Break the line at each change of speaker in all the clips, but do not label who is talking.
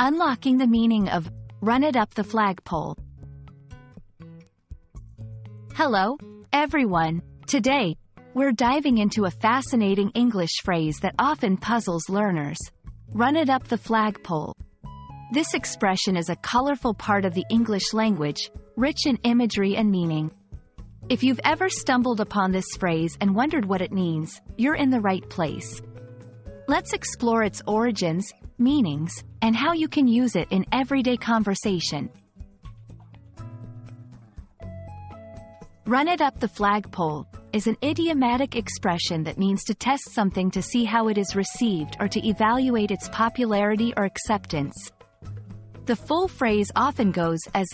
Unlocking the meaning of "run it up the flagpole." Hello, everyone. Today, we're diving into a fascinating English phrase that often puzzles learners. Run it up the flagpole. This expression is a colorful part of the English language, rich in imagery and meaning. If you've ever stumbled upon this phrase and wondered what it means, you're in the right place. Let's explore its origins, meanings, and how you can use it in everyday conversation. Run it up the flagpole is an idiomatic expression that means to test something to see how it is received or to evaluate its popularity or acceptance. The full phrase often goes as,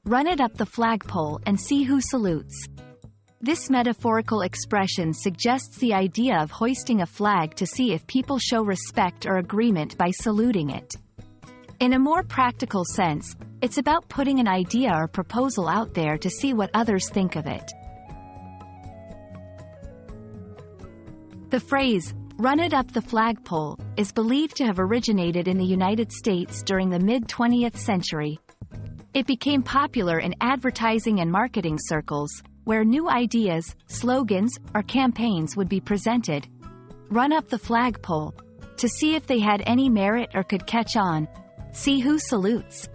"Run it up the flagpole and see who salutes." This metaphorical expression suggests the idea of hoisting a flag to see if people show respect or agreement by saluting it. In a more practical sense, it's about putting an idea or proposal out there to see what others think of it. The phrase, "run it up the flagpole," is believed to have originated in the United States during the mid-20th century. It became popular in advertising and marketing circles, where new ideas, slogans, or campaigns would be presented. Run up the flagpole, to see if they had any merit or could catch on. See who salutes.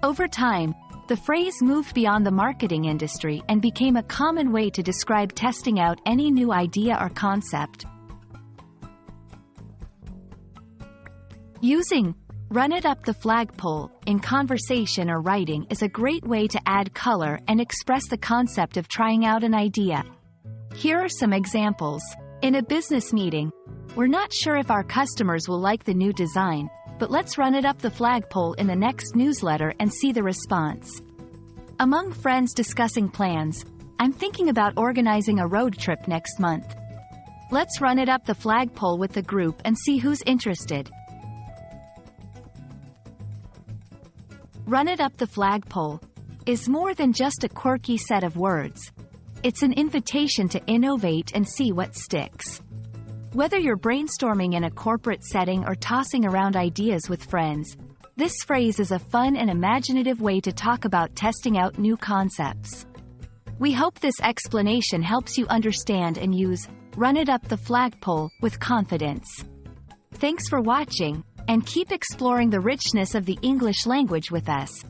Over time, the phrase moved beyond the marketing industry and became a common way to describe testing out any new idea or concept. Using "run it up the flagpole" in conversation or writing is a great way to add color and express the concept of trying out an idea. Here are some examples. In a business meeting, "We're not sure if our customers will like the new design, but let's run it up the flagpole in the next newsletter and see the response." Among friends discussing plans, "I'm thinking about organizing a road trip next month. Let's run it up the flagpole with the group and see who's interested." Run it up the flagpole is more than just a quirky set of words. It's an invitation to innovate and see what sticks. Whether you're brainstorming in a corporate setting or tossing around ideas with friends, this phrase is a fun and imaginative way to talk about testing out new concepts. We hope this explanation helps you understand and use "run it up the flagpole" with confidence. Thanks for watching, and keep exploring the richness of the English language with us.